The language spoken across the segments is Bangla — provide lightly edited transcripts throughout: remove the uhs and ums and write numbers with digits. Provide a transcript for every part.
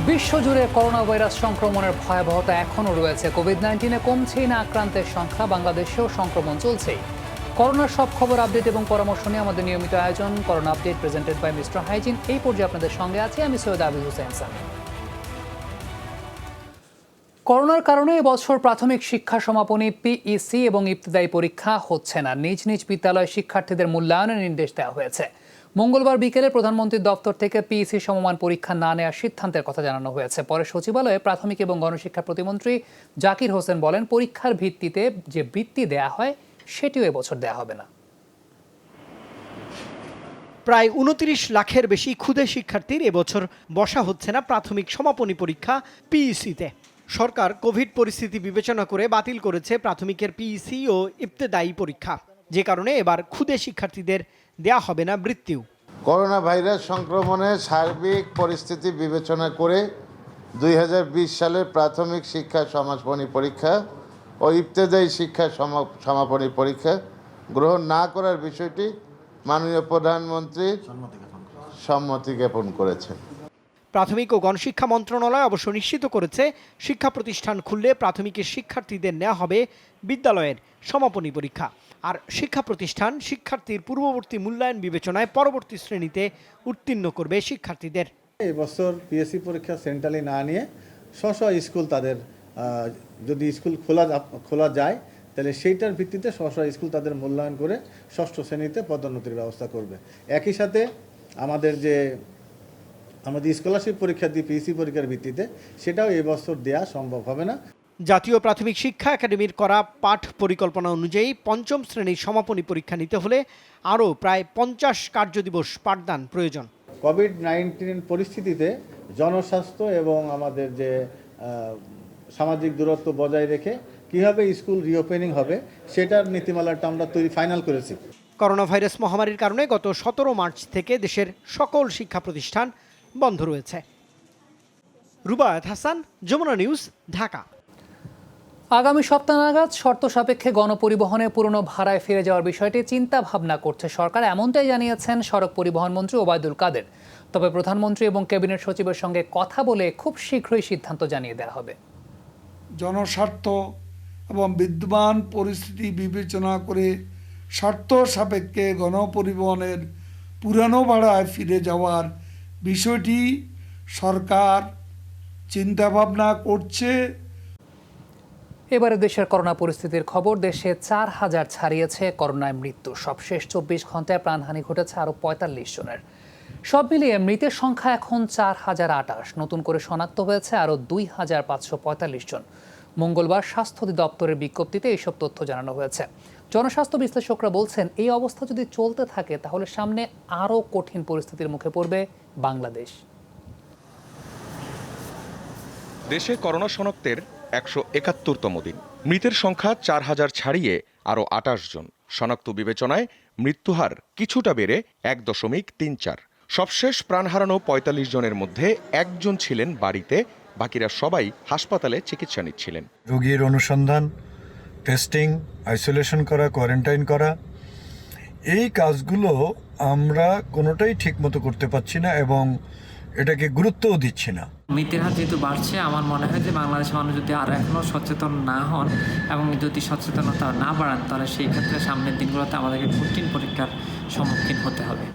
বিশ্বজুড়ে করোনা ভাইরাস সংক্রমণের ভয়াবহতা এখনও রয়েছে। কোভিড-19 কমছেই না আক্রান্তের সংখ্যা, বাংলাদেশেও সংক্রমণ চলছেই। করোনার সব খবর, আপডেট এবং পরামর্শ নিয়ে আমাদের নিয়মিত আয়োজন corona update presented by Mister Hygiene. এই পর্যায়ে আপনাদের সঙ্গে আছি আমি সৈয়দ আবিদ হোসেন সামি। করোনার কারণে এবছর প্রাথমিক শিক্ষা সমাপনী পিইসি এবং ইবতেদায়ী পরীক্ষা হচ্ছে না। নিজ নিজ বিদ্যালয় শিক্ষার্থীদের মূল্যায়নের নির্দেশ দেওয়া হয়েছে। মঙ্গলবার বিকেলে প্রধানমন্ত্রীর দপ্তর থেকে পিইসি সমমান পরীক্ষা না নেওয়ার সিদ্ধান্তের কথা জানানো হয়েছে। পরে সচিবালয়ে প্রাথমিক এবং গণশিক্ষা প্রতিমন্ত্রী জাকির হোসেন বলেন, পরীক্ষার ভিত্তিতে যে বৃত্তি দেয়া হয় সেটিও এবছর দেয়া হবে না। প্রায় ২৯ লাখের বেশি ক্ষুদে শিক্ষার্থীর এবছর বসা হচ্ছে না প্রাথমিক সমাপনী পরীক্ষা পিইসিতে। সরকার কোভিড পরিস্থিতি বিবেচনা করে বাতিল করেছে প্রাথমিকের পিইসি ও ইবতেদায়ী পরীক্ষা, যে কারণে এবার ক্ষুদে শিক্ষার্থীদের দেয়া হবে না বৃত্তিও। করোনা ভাইরাস সংক্রমণের সার্বিক পরিস্থিতি বিবেচনা করে ২০২০ সালের প্রাথমিক শিক্ষা সমাপনী পরীক্ষা ও ইবতেদায়ী শিক্ষা সমাপনী পরীক্ষা গ্রহণ না করার বিষয়টি মাননীয় প্রধানমন্ত্রী সম্মতি জ্ঞাপন করেছেন। প্রাথমিক ও গণশিক্ষা মন্ত্রণালয় অবশ্য নিশ্চিত করেছে, শিক্ষা প্রতিষ্ঠান খুললে প্রাথমিকের শিক্ষার্থীদের নেওয়া হবে বিদ্যালয়ের সমাপনী পরীক্ষা। আর শিক্ষা প্রতিষ্ঠান শিক্ষার্থীর পূর্ববর্তী মূল্যায়ন বিবেচনায় পরবর্তী শ্রেণীতে উত্তীর্ণ করবে শিক্ষার্থীদের। এই বছর পিএসসি পরীক্ষা সেন্ট্রালি না নিয়ে স্ব স্কুল তাদের যদি স্কুল খোলা যায় তাহলে সেইটার ভিত্তিতে স্ব স্কুল তাদের মূল্যায়ন করে ষষ্ঠ শ্রেণীতে পদোন্নতির ব্যবস্থা করবে। একই সাথে আমাদের স্কলারশিপ পরীক্ষা দিয়ে পিএসসি পরীক্ষার ভিত্তিতে সেটাও এই বছর দেওয়া সম্ভব হবে না। জাতীয় প্রাথমিক শিক্ষা একাডেমির করা পাঠ পরিকল্পনা অনুযায়ী পঞ্চম শ্রেণীর সমাপনী পরীক্ষা নিতে হলে আরও প্রায় ৫০ কার্যদিবস পাঠদান প্রয়োজন। কোভিড-19 পরিস্থিতিতে জনস্বাস্থ্য এবং আমাদের যে সামাজিক দূরত্ব বজায় রেখে কীভাবে স্কুল রিওপেনিং হবে সেটার নীতিমালাটা আমরা ফাইনাল করেছি। করোনা ভাইরাস মহামারীর কারণে গত ১৭ মার্চ থেকে দেশের সকল শিক্ষা প্রতিষ্ঠান বন্ধ রয়েছে। রুবায়েত হাসান, যমুনা নিউজ, ঢাকা। আগামী সপ্তাহ নাগাদ শর্ত সাপেক্ষে গণপরিবহনে পুরনো ভাড়ায় ফিরে যাওয়ার বিষয়টি চিন্তা ভাবনা করছে সরকার, এমনটাই জানিয়েছেন সড়ক পরিবহন মন্ত্রী ওবায়দুল কাদের। তবে প্রধানমন্ত্রী এবং ক্যাবিনেট সচিবের সঙ্গে কথা বলে খুব শীঘ্রই সিদ্ধান্ত জানিয়ে দেওয়া হবে। জনস্বার্থ এবং বিদ্যমান পরিস্থিতি বিবেচনা করে শর্ত সাপেক্ষে গণপরিবহনের পুরানো ভাড়ায় ফিরে যাওয়ার বিষয়টি সরকার চিন্তাভাবনা করছে। এবারে দেশের করোনা পরিস্থিতির খবর। দেশে ৪,০০০ ছাড়িয়েছে করোনায় মৃত্যু। সবশেষ ২৪ ঘন্টায় প্রাণহানি ঘটেছে আরও ৪৫ জনের। সব মিলিয়ে মৃতের সংখ্যা এখন ৪,০২৮। নতুন করে শনাক্ত হয়েছে আরও ২,৫৪৫ জন। মঙ্গলবার স্বাস্থ্য অধিদপ্তরের বিজ্ঞপ্তিতে এইসব তথ্য জানানো হয়েছে। জনস্বাস্থ্য বিশ্লেষকরা বলছেন, এই অবস্থা যদি চলতে থাকে তাহলে সামনে আরও কঠিন পরিস্থিতির মুখে পড়বে বাংলাদেশ। দেশে করোনা শনাক্তের ১৭১তম দিন। মৃতের সংখ্যা ৪,০০০ ছাড়িয়ে আরও ২৮ জন। শনাক্ত বিবেচনায় মৃত্যুহার কিছুটা বেড়ে ১.৩৪। সবশেষ প্রাণ হারানো ৪৫ জনের মধ্যে একজন ছিলেন বাড়িতে, বাকিরা সবাই হাসপাতালে চিকিৎসা নিচ্ছিলেন। রোগীর অনুসন্ধান, টেস্টিং, আইসোলেশন করা, কোয়ারেন্টাইন করা, এই কাজগুলো আমরা কোনোটাই ঠিকমতো করতে পারছি না এবং এটাকে গুরুত্বও দিচ্ছি না। মৃত্যুর হার যেহেতু বাড়ছে, আমার মনে হয় যে বাংলাদেশের মানুষ যদি আরও এখনও সচেতন না হন এবং যদি সচেতনতা না বাড়ান, তাহলে সেই ক্ষেত্রে সামনের দিনগুলোতে আমাদেরকে কঠিন পরীক্ষার সম্মুখীন হতে হবে।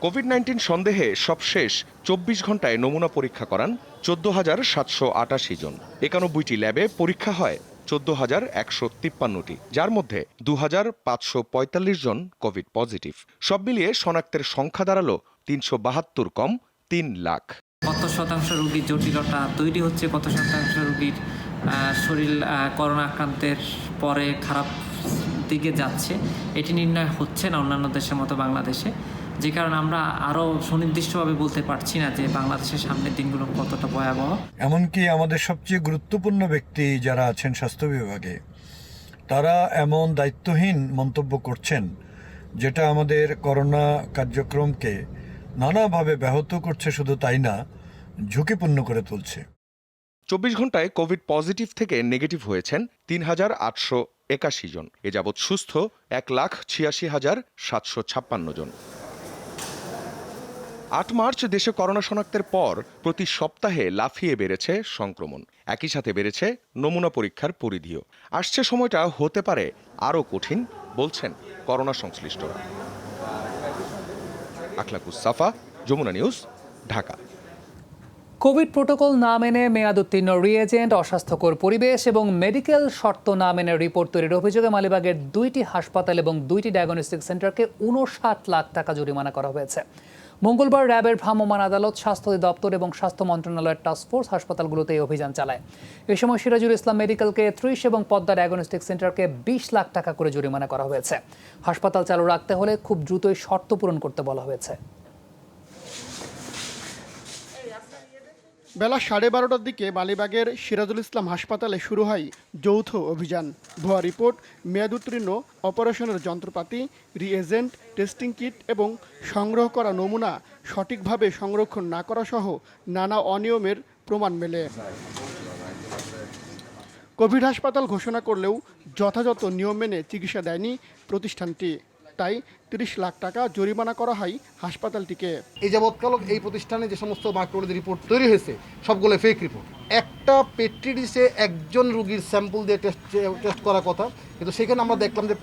কোভিড-19 সন্দেহে সবশেষ ২৪ ঘন্টায় নমুনা পরীক্ষা করান ১৪,৭৮৮ জন। ৯১টি ল্যাবে পরীক্ষা হয় ১৪,১৫৩টি, যার মধ্যে ২,৫৪৫ জন কোভিড পজিটিভ। সব মিলিয়ে শনাক্তের সংখ্যা দাঁড়ালো ৩৭২, কম ৩ লাখ। কত শতাংশ রোগীর জটিলতা তৈরি হচ্ছে, কত শতাংশ রোগীর শরীর করোনা আক্রান্তের পরে খারাপ দিকে যাচ্ছে, এটি নির্ণয় হচ্ছে না অন্যান্য দেশের মতো বাংলাদেশে, যে কারণে আমরা আরও সুনির্দিষ্টভাবে বলতে পারছি না যে বাংলাদেশের সামনের দিনগুলো কতটা ভয়াবহ। এমনকি আমাদের সবচেয়ে গুরুত্বপূর্ণ ব্যক্তি যারা আছেন স্বাস্থ্য বিভাগে, তারা এমন দায়িত্বহীন মন্তব্য করছেন যেটা আমাদের করোনা কার্যক্রমকে নানাভাবে ব্যাহত করছে, শুধু তাই না, ঝুঁকিপূর্ণ করে তুলছে। ২৪ ঘন্টায় কোভিড পজিটিভ থেকে নেগেটিভ হয়েছেন ৩,৮৮১ জন। এ যাবৎ সুস্থ ১,৮৬,৭৫৬ জন। 8 মার্চ দেশে করোনা শনাক্তের পর প্রতি সপ্তাহে লাফিয়ে বেড়েছে সংক্রমণ, একই সাথে বেড়েছে নমুনা পরীক্ষার পরিধিও। আসছে সময়টা হতে পারে আরও কঠিন বলছেন করোনা সংশ্লিষ্টরা। Akhlakus Safa, Jamuna news, Dhaka. Covid protocol না মেনে মেয়াদোত্তীর্ণ রিএজেন্ট, অস্বাস্থ্যকর পরিবেশ এবং মেডিকেল শর্ত না মেনে রিপোর্ট তৈরির অভিযোগে মালিবাগের 2টি হাসপাতাল এবং 2টি ডায়াগনস্টিক সেন্টারকে 59 লাখ টাকা জরিমানা করা হয়েছে। মঙ্গলবার র্যাবের ভ্রাম্যমাণ আদালত, স্বাস্থ্য অধিদপ্তর এবং স্বাস্থ্য মন্ত্রণালয়ের টাস্কফোর্স হাসপাতালগুলোতে এই অভিযান চালায়। এ সময় সিরাজুল ইসলাম মেডিকেলকে 30 এবং পদ্মা ডায়াগনস্টিক সেন্টারকে 20 লাখ টাকা করে জরিমানা করা হয়েছে। হাসপাতাল চালু রাখতে হলে খুব দ্রুতই শর্ত পূরণ করতে বলা হয়েছে। বেলা 12:30টার দিকে মালিবাগের সিরাজুল ইসলাম হাসপাতালে শুরু হয় যৌথ অভিযান। ভুয়া রিপোর্ট, মেয়াদোত্তীর্ণ অপারেশনের যন্ত্রপাতি, রিএজেন্ট, টেস্টিং কিট এবং সংগ্রহ করা নমুনা সঠিকভাবে সংরক্ষণ না করা সহ নানা অনিয়মের প্রমাণ মেলে। কোভিড হাসপাতাল ঘোষণা করলেও যথাযথ নিয়ম মেনে চিকিৎসা দেয়নি প্রতিষ্ঠানটি। তাই 30 লাখ টাকা জরিমানা করা হয় হাসপাতালটিকে। এই যাবৎকাল এই প্রতিষ্ঠানে যে সমস্ত মাইক্রোবায়োলজি রিপোর্ট তৈরি হয়েছে সবগুলো ফেক রিপোর্ট। একটা পেট্রিডিসে একজন রোগীর স্যাম্পল দিয়ে টেস্ট করার কথা, কিন্তু সেখানে আমরা দেখলাম যে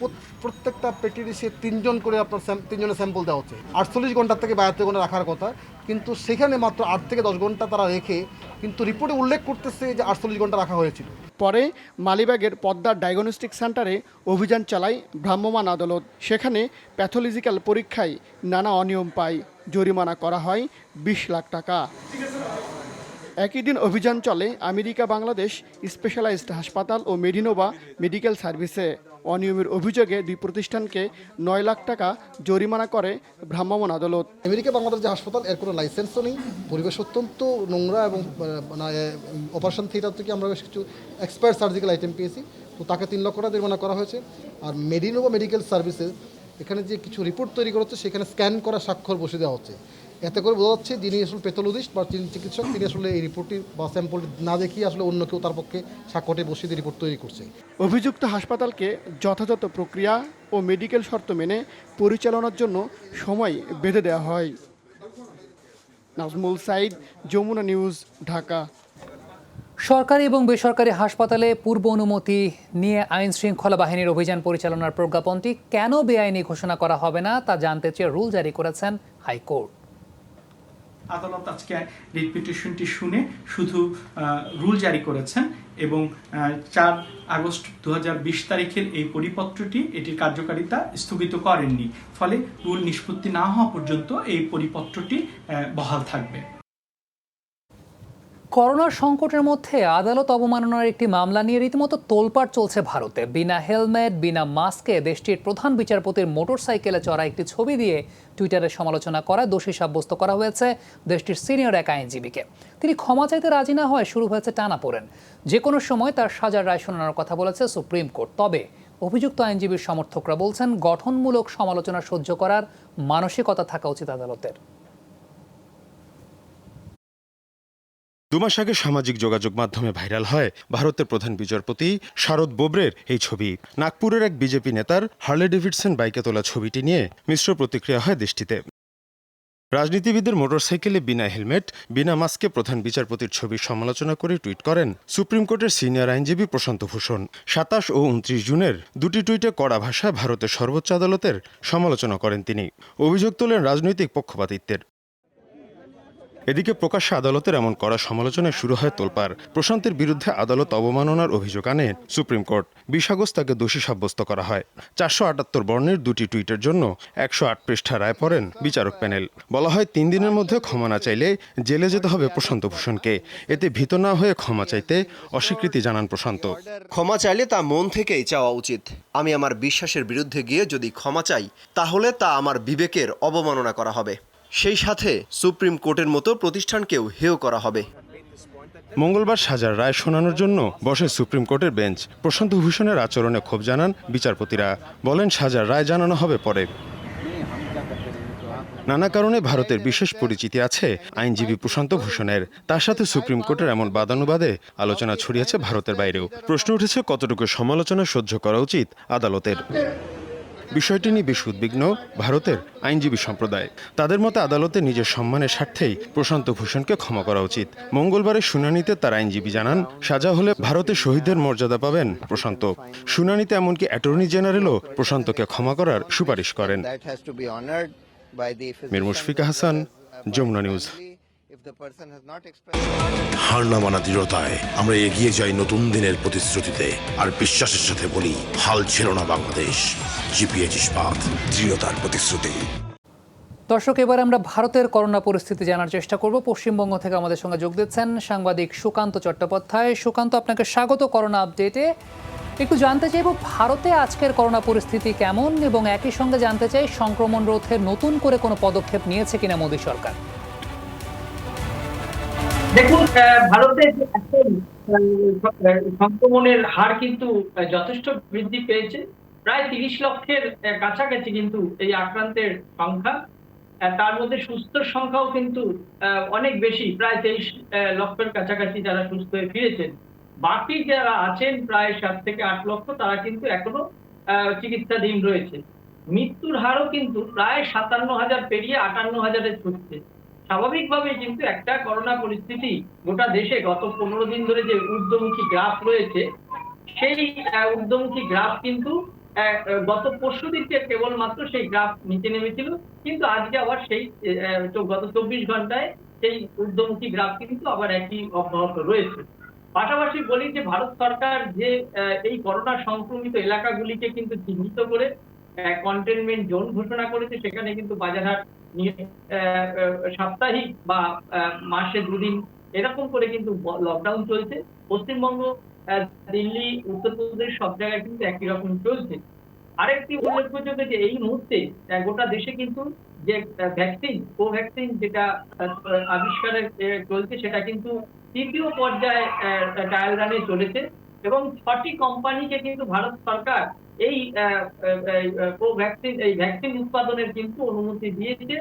প্রত্যেকটা পেট্রিডিসে 3 জন করে আপনার 3 জনের স্যাম্পল দেওয়া হচ্ছে। 48 ঘন্টা থেকে 72 ঘন্টা রাখার কথা, কিন্তু সেখানে মাত্র 8 থেকে 10 ঘন্টা তারা রেখে, কিন্তু রিপোর্টে উল্লেখ করতেছে যে 48 ঘন্টা রাখা হয়েছিল। পরে মালিবাগের পদ্মা ডায়াগনস্টিক সেন্টারে অভিযান চালায় ভ্রাম্যমাণ আদালত। সেখানে প্যাথোলজিক্যাল পরীক্ষায় নানা অনিয়ম পায়, জরিমানা করা হয় 20 লাখ টাকা। একই দিন অভিযান চলে আমেরিকা বাংলাদেশ স্পেশালাইজড হাসপাতাল ও মেডিনোভা মেডিকেল সার্ভিসে। অনিয়মের অভিযোগে 2 প্রতিষ্ঠানকে 9 লাখ টাকা জরিমানা করে ভ্রাম্যমাণ আদালত। আমেরিকা বাংলাদেশ যে হাসপাতাল, এর কোনো লাইসেন্সও নেই, পরিবেশ অত্যন্ত নোংরা, এবং অপারেশন থিয়েটার থেকে আমরা বেশ কিছু এক্সপায়ার সার্জিক্যাল আইটেম পেয়েছি, তো তাকে 3 লক্ষ টাকা জরিমানা করা হয়েছে। আর মেডিনোভা মেডিকেল সার্ভিসে এখানে যে কিছু রিপোর্ট তৈরি করা হচ্ছে, সেখানে স্ক্যান করা স্বাক্ষর বসে দেওয়া হচ্ছে। এতে করে বোঝা যাচ্ছে যিনি আসলে প্যাথোলজিস্ট বা চিকিৎসক, তিনি আসলে এই রিপোর্টটি বা স্যাম্পলটি না দেখিয়ে আসলে অন্য কেউ তার পক্ষে স্বাক্ষরে বসিয়ে দিয়ে রিপোর্ট তৈরি করছে। অভিযুক্ত হাসপাতালকে যথাযথ প্রক্রিয়া ও মেডিকেল শর্ত মেনে পরিচালনার জন্য সময় বেঁধে দেওয়া হয়। নাজমুল সাইদ, যমুনা নিউজ, ঢাকা। সরকারি এবং বেসরকারি হাসপাতালে পূর্ব অনুমতি নিয়ে আইন শৃঙ্খলা বাহিনীর অভিযান পরিচালনার প্রজ্ঞাপনটি কেন বেআইনি ঘোষণা করা হবে না তা জানতে চেয়ে রুল জারি করেছেন হাইকোর্ট। আদালত আজকে রিট পিটিশনটি শুনে শুধু রুল জারি করেছেন এবং 4 আগস্ট 2020 তারিখের এই পরিপত্রটি, এটির কার্যকারিতা স্থগিত করেননি। ফলে রুল নিষ্পত্তি না হওয়া পর্যন্ত এই পরিপত্রটি বহাল থাকবে। করোনা সংকটের মধ্যে আদালত অবমাননার একটি মামলা নিয়ে রীতিমতো তোলপাড় চলছে ভারতে। বিনা হেলমেট, বিনা মাস্কে দেশটির প্রধান বিচারপতির মোটরসাইকেলে চড়া একটি ছবি দিয়ে টুইটারে সমালোচনা করা দোষী সাব্যস্ত করা হয়েছে দেশটির সিনিয়র এক আইনজীবীকে। তিনি ক্ষমা চাইতে রাজি না হয়ে শুরু হয়েছে টানাপোড়েন। যে কোনো সময় তার সাজার রায় শোনানোর কথা বলেছে সুপ্রিম কোর্ট। তবে অভিযুক্ত আইনজীবীর সমর্থকরা বলছেন, গঠনমূলক সমালোচনা সহ্য করার মানসিকতা থাকা উচিত আদালতের। 2 মাস আগে সামাজিক যোগাযোগ মাধ্যমে ভাইরাল হয় ভারতের প্রধান বিচারপতি শারদ বোবড়ের এই ছবি। নাগপুরের এক বিজেপি নেতার হার্লে ডেভিডসন বাইকে তোলা ছবিটি নিয়ে মিশ্র প্রতিক্রিয়া হয় দেশটিতে। রাজনীতিবিদদের মোটরসাইকেলে বিনা হেলমেট, বিনা মাস্কে প্রধান বিচারপতির ছবির সমালোচনা করে টুইট করেন সুপ্রিম কোর্টের সিনিয়র আইনজীবী প্রশান্ত ভূষণ। 27 ও 29 জুনের 2টি টুইটে কড়া ভাষায় ভারতের সর্বোচ্চ আদালতের সমালোচনা করেন তিনি। অভিযোগ তোলেন রাজনৈতিক পক্ষপাতিত্বের। এদিকে প্রকাশ্যে আদালতের এমন কড়া সমালোচনায় শুরু হয় তোলপাড়। প্রশান্তের বিরুদ্ধে আদালত অবমাননার অভিযোগ আনে সুপ্রিম কোর্ট। 20 আগস্ট তাকে দোষী সাব্যস্ত করা হয়। 478 বর্ণের 2টি টুইটের জন্য 108 পৃষ্ঠা রায় পড়েন বিচারক প্যানেল। বলা হয় 3 দিনের মধ্যে ক্ষমা না চাইলে জেলে যেতে হবে প্রশান্ত ভূষণকে। এতে ভীত না হয়ে ক্ষমা চাইতে অস্বীকৃতি জানান প্রশান্ত। ক্ষমা চাইলে তা মন থেকেই চাওয়া উচিত। আমি আমার বিশ্বাসের বিরুদ্ধে গিয়ে যদি ক্ষমা চাই, তাহলে তা আমার বিবেকের অবমাননা করা হবে। সেই সাথে সুপ্রিম কোর্টের মতো প্রতিষ্ঠানকেও হেয় করা হবে। মঙ্গলবার সাজার রায় শোনানোর জন্য বসে সুপ্রিম কোর্টের বেঞ্চ। প্রশান্ত ভূষণের আচরণে ক্ষোভ জানান বিচারপতিরা। বলেন সাজার রায় জানানো হবে পরে। নানা কারণে ভারতের বিশেষ পরিচিতি আছে আইনজীবী প্রশান্ত ভূষণের। তার সাথে সুপ্রিম কোর্টের এমন বাদানুবাদে আলোচনা ছড়িয়েছে ভারতের বাইরেও। প্রশ্ন উঠেছে কতটুকু সমালোচনা সহ্য করা উচিত আদালতের। বিষয়টি নিয়ে বেশ উদ্বিগ্ন ভারতের আইনজীবী সম্প্রদায়। তাদের মতে আদালতে নিজের সম্মানের স্বার্থেই প্রশান্ত ভূষণকে ক্ষমা করা উচিত। মঙ্গলবারের শুনানিতে তার আইনজীবী জানান, সাজা হলে ভারতের শহীদদের মর্যাদা পাবেন প্রশান্ত। শুনানিতে এমনকি অ্যাটর্নি জেনারেলও প্রশান্তকে ক্ষমা করার সুপারিশ করেন। মীর মুশফিকা হাসান, যমুনা নিউজ। হার না মানা দৃঢ়তায় আমরা এগিয়ে যাই নতুন দিনের প্রতিশ্রুতিতে, আর বিশ্বাসের সাথে বলি, হাল ছিল না বাংলাদেশ। জিপিএইচ ইস্পাত, দৃঢ়তার প্রতিশ্রুতি। দর্শক, এবার আমরা ভারতের করোনা পরিস্থিতি জানার চেষ্টা করব। পশ্চিমবঙ্গ থেকে আমাদের সঙ্গে যোগ দিচ্ছেন সাংবাদিক সুকান্ত চট্টোপাধ্যায়। সুকান্ত, আপনাকে স্বাগত করোনা আপডেটে। একটু জানতে চাইব ভারতে আজকের করোনা পরিস্থিতি কেমন, এবং একই সঙ্গে জানতে চাই সংক্রমণ রোধে নতুন করে কোনো পদক্ষেপ নিয়েছে কিনা মোদী সরকার। দেখুন, ভারতে সংক্রমণের হার কিন্তু যথেষ্ট বৃদ্ধি পেয়েছে। প্রায় 30 লক্ষের কাছাকাছি কিন্তু এই আক্রান্তের সংখ্যা। তার মধ্যে সুস্থর সংখ্যাও কিন্তু অনেক বেশি, প্রায় 23 লক্ষের কাছাকাছি যারা সুস্থ হয়ে ফিরেছেন। বাকি যারা আছেন প্রায় 7 থেকে 8 লক্ষ, তারা কিন্তু এখনো চিকিৎসাধীন রয়েছে। মৃত্যুর হারও কিন্তু প্রায় 57,000 পেরিয়ে 58,000-এ ছুটছে। স্বাভাবিকভাবেই কিন্তু একটা করোনা পরিস্থিতি গোটা দেশে গত 15 দিন ধরে যে ঊর্ধ্বমুখী গ্রাফ রয়েছে, সেই ঊর্ধ্বমুখী গ্রাফ কিন্তু গত পরশুদিনকে কেবলমাত্র সেই গ্রাফ নিচে নেমেছিল, কিন্তু আজকে আবার সেই গত 24 ঘন্টায় সেই ঊর্ধ্বমুখী গ্রাফ কিন্তু আবার একই অব্যাহত রয়েছে। পাশাপাশি বলি যে ভারত সরকার যে এই করোনা সংক্রমিত এলাকাগুলিকে কিন্তু চিহ্নিত করে কন্টেনমেন্ট জোন ঘোষণা করেছে, সেখানে কিন্তু বাজারহাট নিয়ে সাপ্তাহিক বা মাসে 2 দিন এরকম করে কিন্তু লকডাউন চলছে। পশ্চিমবঙ্গ, দিল্লি, উত্তরপ্রদেশ সব জায়গায় কিন্তু একই রকম চলছে। আরেকটি উল্লেখযোগ্য যে এই মুহূর্তে গোটা দেশে কিন্তু যে ভ্যাকসিন, কোভ্যাক্সিন যেটা আবিষ্কারের চলছে, সেটা কিন্তু 3য় পর্যায়ে ট্রায়াল রানে চলেছে, এবং 6টি কোম্পানিকে কিন্তু ভারত সরকার এই ভ্যাকসিন উৎপাদনের কিন্তু অনুমতি দিয়েছে।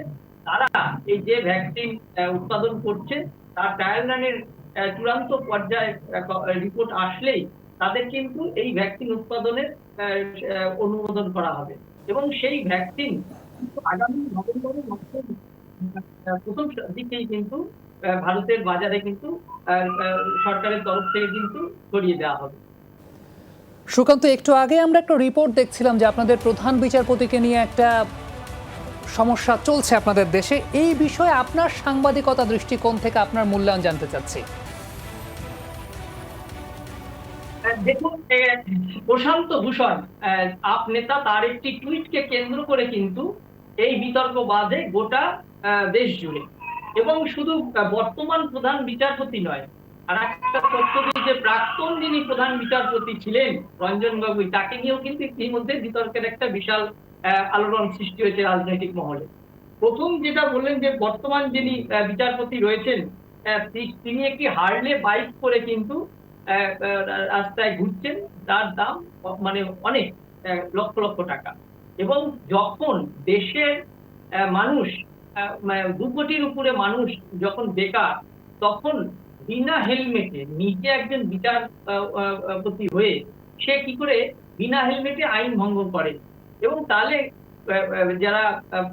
তারা এই যে ভ্যাকসিন উৎপাদন করছে, তার ট্রায়াল রানের চূড়ান্ত পর্যায়ে রিপোর্ট আসলেই তাদের কিন্তু এই ভ্যাকসিন উৎপাদনের অনুমোদন করা হবে, এবং সেই ভ্যাকসিন আগামী নভেম্বরের প্রথম দিকেই কিন্তু ভারতের বাজারে কিন্তু সরকারের তরফ থেকে কিন্তু ছড়িয়ে দেওয়া হবে। সুকান্ত, একটু আগে আমরা একটা রিপোর্ট দেখছিলাম যে আপনাদের প্রধান বিচারপতিকে নিয়ে একটা সমস্যা চলছে আপনাদের দেশে। এই বিষয়ে আপনার সাংবাদিকতা দৃষ্টিকোণ থেকে আপনার মূল্যায়ন জানতে চাচ্ছি। দেখুন, প্রশান্ত ভূষণ আপ নেতা, তার একটি টুইটকে কেন্দ্র করে কিন্তু এই বিতর্ক বাধে গোটা দেশ জুড়ে, এবং শুধু বর্তমান প্রধান বিচারপতি নয়, আর একটা তথ্য দিই যে প্রাক্তন যিনি প্রধান বিচারপতি ছিলেন রঞ্জন গগৈ, তাকে নিয়েও কিন্তু ইতিমধ্যে বিতর্কের একটা বিশাল আলোড়ন সৃষ্টি হয়েছে রাজনৈতিক মহলে। প্রথম যেটা বললেন যে বর্তমান যিনি বিচারপতি রয়েছেন, তিনি একটি হার্লে বাইক করে কিন্তু রাস্তায় ঘুরছেন, তার দাম মানে অনেক লক্ষ লক্ষ টাকা। এবং যখন দেশের মানুষ 2 কোটির উপরে মানুষ যখন বেকার, তখন বিনা হেলমেটে নিজে একজন বিচারপতি হয়ে সে কি করে বিনা হেলমেটে আইন ভঙ্গ করে, এবং তাহলে যারা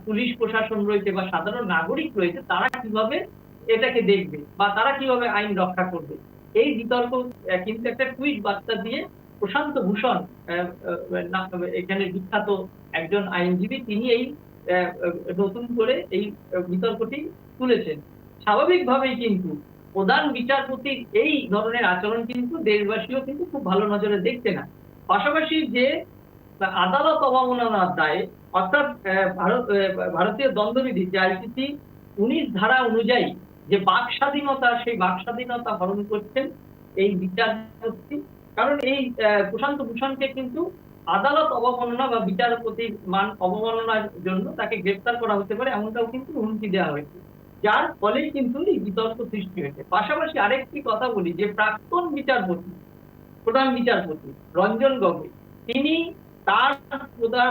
পুলিশ প্রশাসন রয়েছে বা সাধারণ নাগরিক রয়েছে, তারা কিভাবে এটাকে দেখবে বা তারা কিভাবে আইন রক্ষা করবে। এই বিতর্ক কিন্তু একটা টুইট বার্তা দিয়ে প্রশান্ত ভূষণ, এখানে বিখ্যাত একজন আইনজীবী, তিনি এই নতুন করে এই বিতর্কটি তুলেছেন। স্বাভাবিকভাবেই কিন্তু প্রধান বিচারপতির এই ধরনের আচরণ কিন্তু দেশবাসীও কিন্তু খুব ভালো নজরে দেখছে না। পাশাপাশি যে আদালত অবমাননার দায়ে, অর্থাৎ ভারতীয় দণ্ডবিধি যে IPC 19 ধারা অনুযায়ী যে বাক স্বাধীনতা, সেই বাক স্বাধীনতা হরণ করছেন এই বিচারপতি। কারণ এই প্রশান্ত ভূষণকে কিন্তু আদালত অবমাননা বা বিচারপতির মান অবমাননার জন্য তাকে গ্রেফতার করা হতে পারে, এমনটাও কিন্তু হুমকি দেওয়া হয়েছে, যার ফলে কিন্তু এই বিতর্ক সৃষ্টি হয়েছে। পাশাপাশি আরেকটি কথা বলি যে প্রাক্তন বিচারপতি, প্রধান বিচারপতি রঞ্জন গগৈ, তিনি তার প্রধান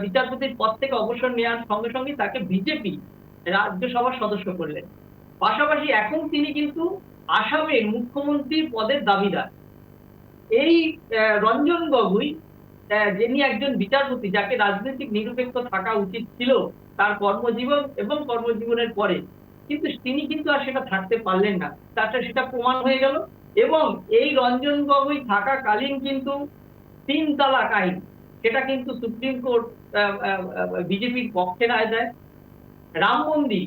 বিচারপতির পদ থেকে অবসর নেওয়ার সঙ্গে সঙ্গে তাকে বিজেপি রাজ্যসভার সদস্য করলেন। পাশাপাশি এখন তিনি কিন্তু আসামের মুখ্যমন্ত্রীর পদের দাবিদার। এই রঞ্জন গগৈ যিনি একজন বিচারপতি, যাকে রাজনৈতিক নিরপেক্ষ থাকা উচিত ছিল তার কর্মজীবন এবং কর্মজীবনের পরে, কিন্তু তিনি কিন্তু আর সেটা থাকতে পারলেন না, তাতে সেটা প্রমাণ হয়ে গেল। এবং এই রঞ্জন গগৈ থাকাকালীন কিন্তু 3 তালাক আইন, সেটা কিন্তু সুপ্রিম কোর্ট বিজেপির পক্ষে রায় দেয়। রাম মন্দির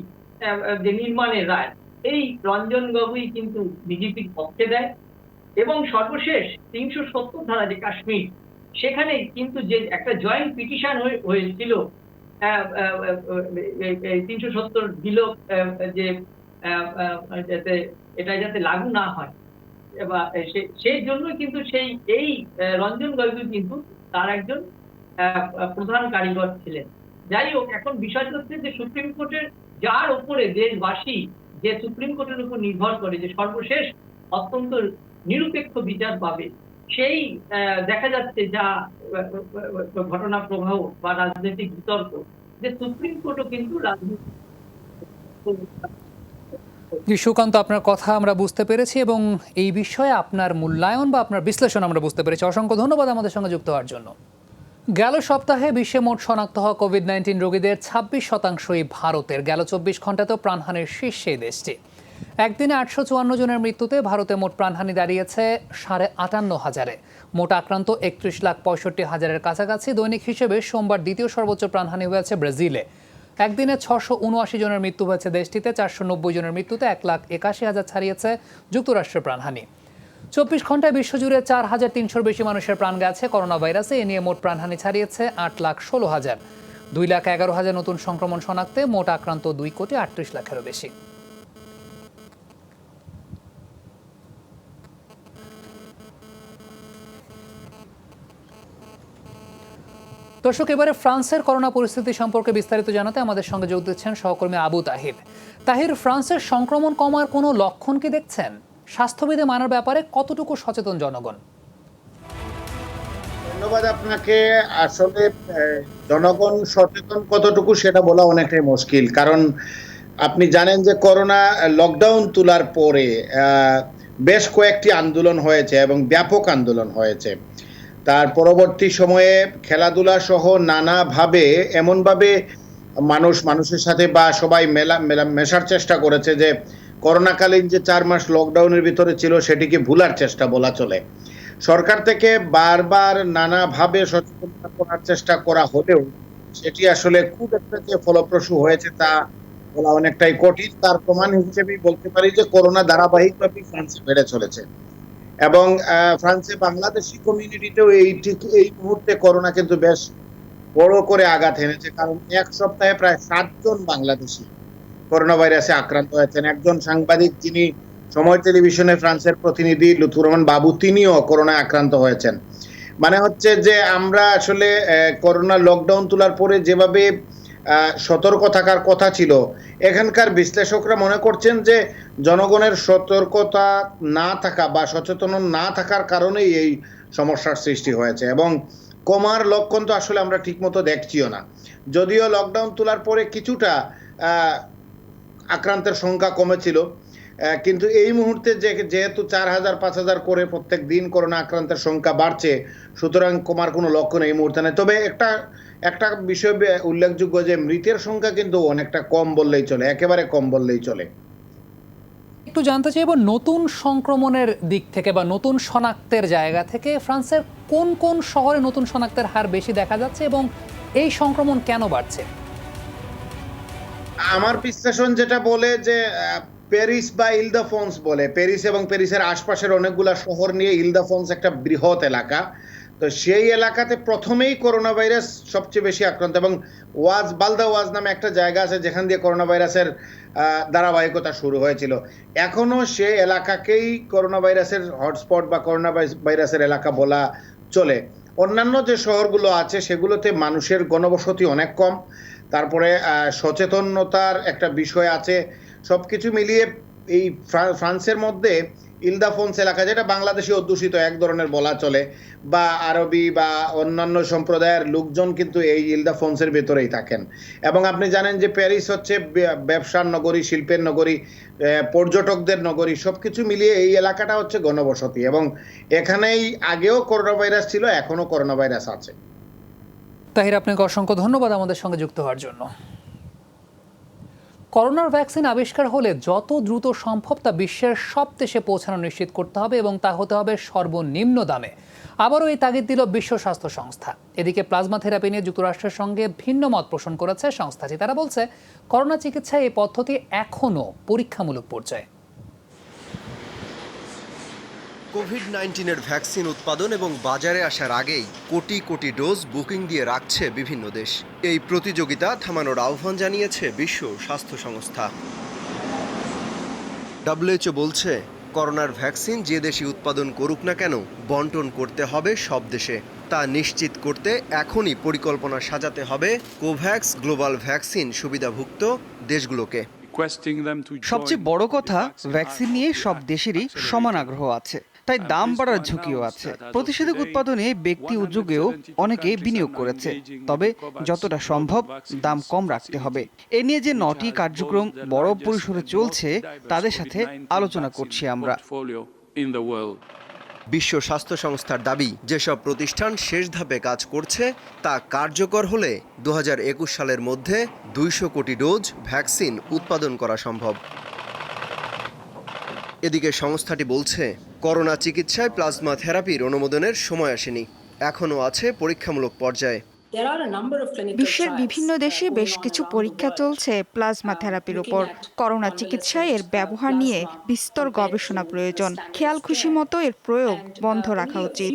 যে নির্মাণের রায়, এই রঞ্জন গগৈ কিন্তু বিজেপির পক্ষে দেয়। এবং সর্বশেষ 370 ধারা যে কাশ্মীর, সেখানে কিন্তু যে একটা জয়েন্ট পিটিশন হয়েছিল 370 দিল যে যাতে এটা যাতে লাগু না হয়, বা সেই জন্য কিন্তু এই রঞ্জন গগৈ কিন্তু তার একজন প্রধান কারিগর ছিলেন। যাই হোক, এখন বিষয় হচ্ছে যে সুপ্রিম কোর্টের যার উপরে দেশবাসী, যে সুপ্রিম কোর্টের উপর নির্ভর করে যে সর্বশেষ অত্যন্ত নিরপেক্ষ বিচার পাবে, সেই দেখা যাচ্ছে যা ঘটনা প্রবাহ বা রাজনৈতিক বিতর্ক, যে সুপ্রিম কোর্টও কিন্তু রাজনৈতিক। সুকান্ত, আপনার কথা আমরা বুঝতে পেরেছি এবং এই বিষয়ে আপনার মূল্যায়ন বা আপনার বিশ্লেষণ আমরা বুঝতে পেরেছি। অসংখ্য ধন্যবাদ আমাদের সঙ্গে যুক্ত হওয়ার জন্য। গেল সপ্তাহে বিশ্বে মোট শনাক্ত হওয়া কোভিড-19 রোগীদের 26%ই ভারতের। গেল 24 ঘন্টাতেও প্রাণহানির শীর্ষে দেশটি। একদিনে 854 জনের মৃত্যুতে ভারতে মোট প্রাণহানি দাঁড়িয়েছে 58,500-এ। মোট আক্রান্ত 31,65,000-এর কাছাকাছি। দৈনিক হিসেবে সোমবার দ্বিতীয় সর্বোচ্চ প্রাণহানি হয়েছে ব্রাজিলে। একদিনে 679 জনের মৃত্যু হয়েছে দেশটিতে। 490 জনের মৃত্যুতে 1,81,000 ছাড়িয়েছে যুক্তরাষ্ট্রের প্রাণহানি। 24 ঘন্টায় বিশ্বজুড়ে 4,300-র বেশি মানুষের প্রাণ গেছে করোনা ভাইরাসে। এ নিয়ে মোট প্রাণহানি ছাড়িয়েছে 8,16,000। 2,11,000 নতুন সংক্রমণ শনাক্তে মোট আক্রান্ত 2,38,00,000-এরও বেশি। দর্শক, এবারে ফ্রান্সের করোনা পরিস্থিতি সম্পর্কে বিস্তারিত জানাতে আমাদের সঙ্গে যোগ দিচ্ছেন সহকর্মী আবু তাহির। তাহির, ফ্রান্সের সংক্রমণ কমার কোনো লক্ষণ কি দেখছেন? স্বাস্থ্যবিধি মানার ব্যাপারে কতটুকু সচেতন জনগণ? ধন্যবাদ আপনাকে। আসলে জনগণ সচেতন কতটুকু সেটা বলা অনেকটাই মুশকিল, কারণ আপনি জানেন যে করোনা লকডাউন তোলার পরে বেশ কয়েকটি আন্দোলন হয়েছে এবং ব্যাপক আন্দোলন হয়েছে। তার পরবর্তী সময়ে খেলাধুলা সহ নানাভাবে এমনভাবে মানুষের সাথে বা সবাই মেশার চেষ্টা করেছে যে করোনাকালীন যে 4 মাস লকডাউনের ভিতরে ছিল সেটিকে ভুলার চেষ্টা বলা চলে। সরকার থেকে বারবার নানাভাবে সচেতনতা করার চেষ্টা করা হলেও সেটি আসলে খুব একটা যে ফলপ্রসূ হয়েছে তা বলা অনেকটাই কঠিন। তার প্রমাণ হিসেবেই বলতে পারি যে করোনা ধারাবাহিকভাবে ফ্রান্সে বেড়ে চলেছে এবং ফ্রান্সে বাংলাদেশি কমিউনিটিতেও এই মুহূর্তে করোনা কিন্তু বেশ বড় করে আঘাত এনেছে, কারণ এক সপ্তাহে প্রায় 7 জন বাংলাদেশি করোনা ভাইরাসে আক্রান্ত হয়েছেন। একজন সাংবাদিক, যিনি সময় টেলিভিশনে ফ্রান্সের প্রতিনিধি লুৎফুর রহমান বাবু, তিনিও করোনায় আক্রান্ত হয়েছেন। মানে হচ্ছে যে আমরা আসলে করোনা লকডাউন তোলার পরে যেভাবে সতর্ক থাকার কথা ছিল, এখানকার বিশ্লেষকরা মনে করছেন যে জনগণের সতর্কতা না থাকা বা সচেতন না থাকার কারণেই এই সমস্যার সৃষ্টি হয়েছে এবং কমার লক্ষণ তো আসলে আমরা ঠিকমতো দেখছিও না। যদিও লকডাউন তোলার পরে কিছুটা আক্রান্তের সংখ্যা কমেছিল, কিন্তু এই মুহূর্তে যেহেতু 4,000-5,000 করে প্রত্যেক দিন করোনা আক্রান্তের সংখ্যা বাড়ছে, সুতরাং কমার কোনো লক্ষণ এই মুহূর্তে নেই। তবে একটা বিষয় উল্লেখযোগ্য যে মৃতের সংখ্যা কিন্তু অনেকটা কম বললেই চলে, একেবারে কম বললেই চলে। একটু জানতে চাইব, নতুন সংক্রমণের দিক থেকে বা নতুন শনাক্তের জায়গা থেকে ফ্রান্সের কোন কোন শহরে নতুন শনাক্তের হার বেশি দেখা যাচ্ছে এবং এই সংক্রমণ কেন বাড়ছে? আমার বিশ্লেষণ যেটা বলে যে প্যারিস বা ইলদাফ্রান্স বলে, প্যারিস এবং প্যারিসের আশপাশের অনেকগুলা শহর নিয়ে ইলদাফ্রান্স একটা বৃহৎ এলাকা। তো সেই এলাকাতে প্রথমেই করোনা ভাইরাস সবচেয়ে বেশি আক্রান্ত এবং বালদা ওয়াজ নামে একটা জায়গা আছে যেখান দিয়ে করোনা ভাইরাসের ধারাবাহিকতা শুরু হয়েছিল। এখনো সেই এলাকাকেই করোনা ভাইরাসের হটস্পট বা করোনা ভাইরাসের এলাকা বলা চলে। অন্যান্য যে শহরগুলো আছে সেগুলোতে মানুষের ঘনবসতি অনেক কম, তারপরে সচেতনতার একটা বিষয় আছে। সবকিছু মিলিয়ে এই ফ্রান্সের মধ্যে ইলদাফোন্স এলাকা, যেটা বাংলাদেশি অধ্যুষিত এক ধরনের বলা চলে, বা আরবি বা অন্যান্য সম্প্রদায়ের লোকজন কিন্তু এই ইলদাফোন্সের ভেতরেই থাকেন। এবং আপনি জানেন যে প্যারিস হচ্ছে ব্যবসার নগরী, শিল্পের নগরী, পর্যটকদের নগরী, সবকিছু মিলিয়ে এই এলাকাটা হচ্ছে ঘনবসতি, এবং এখানেই আগেও করোনা ভাইরাস ছিল, এখনো করোনা ভাইরাস আছে। তাহির, আপনাকে অসংখ্য ধন্যবাদ আমাদের সঙ্গে যুক্ত হওয়ার জন্য। করোনার ভ্যাকসিন আবিষ্কার হলে যত দ্রুত সম্ভব তা বিশ্বের সব দেশে পৌঁছানো নিশ্চিত করতে হবে, এবং তা হতে হবে সর্বনিম্ন দামে। আবারও এই তাগিদ দিল বিশ্ব স্বাস্থ্য সংস্থা। এদিকে প্লাজমা থেরাপি নিয়ে যুক্তরাষ্ট্রের সঙ্গে ভিন্ন মত পোষণ করেছে সংস্থাটি। তারা বলছে, করোনা চিকিৎসায় এই পদ্ধতি এখনও পরীক্ষামূলক পর্যায়ে। কোভিড-19-এর ভ্যাকসিন উৎপাদন এবং বাজারে আসার আগেই কোটি কোটি ডোজ বুকিং দিয়ে রাখছে বিভিন্ন দেশ। এই প্রতিযোগিতা থামানোর আহ্বান জানিয়েছে বিশ্ব স্বাস্থ্য সংস্থা। WHO বলছে, করোনার ভ্যাকসিন যে দেশই উৎপাদন করুক না কেন, বন্টন করতে হবে সব দেশে। তা নিশ্চিত করতে এখনই পরিকল্পনা সাজাতে হবে কোভ্যাক্স গ্লোবাল ভ্যাকসিন সুবিধাভুক্ত দেশগুলোকে। সবচেয়ে বড় কথা, ভ্যাকসিন নিয়ে সব দেশেরই সমান আগ্রহ আছে, তাই দাম বাড়ার ঝুঁকিও আছে। প্রতিষেধক উৎপাদনে ব্যক্তি উদ্যোগেও অনেকে বিনিয়োগ করেছে, তবে যতটা সম্ভব দাম কম রাখতে হবে। এ নিয়ে যে 9টি কার্যক্রম বড় পরিসরে চলছে, তাদের সাথে আলোচনা করছি আমরা। বিশ্ব স্বাস্থ্য সংস্থার দাবি, যেসব প্রতিষ্ঠান শেষ ধাপে কাজ করছে তা কার্যকর হলে 2021 সালের মধ্যে 200 কোটি ডোজ ভ্যাকসিন উৎপাদন করা সম্ভব। এদিকে সংস্থাটি বলছে, করোনা চিকিৎসায় প্লাজমা থেরাপির অনুমোদনের সময় আসেনি, এখনও আছে পরীক্ষামূলক পর্যায়ে। বিশ্বের বিভিন্ন দেশে বেশ কিছু পরীক্ষা চলছে প্লাজমা থেরাপির উপর। করোনা চিকিৎসায় এর ব্যবহার নিয়ে বিস্তর গবেষণা প্রয়োজন। খেয়াল খুশি মতো এর প্রয়োগ বন্ধ রাখা উচিত।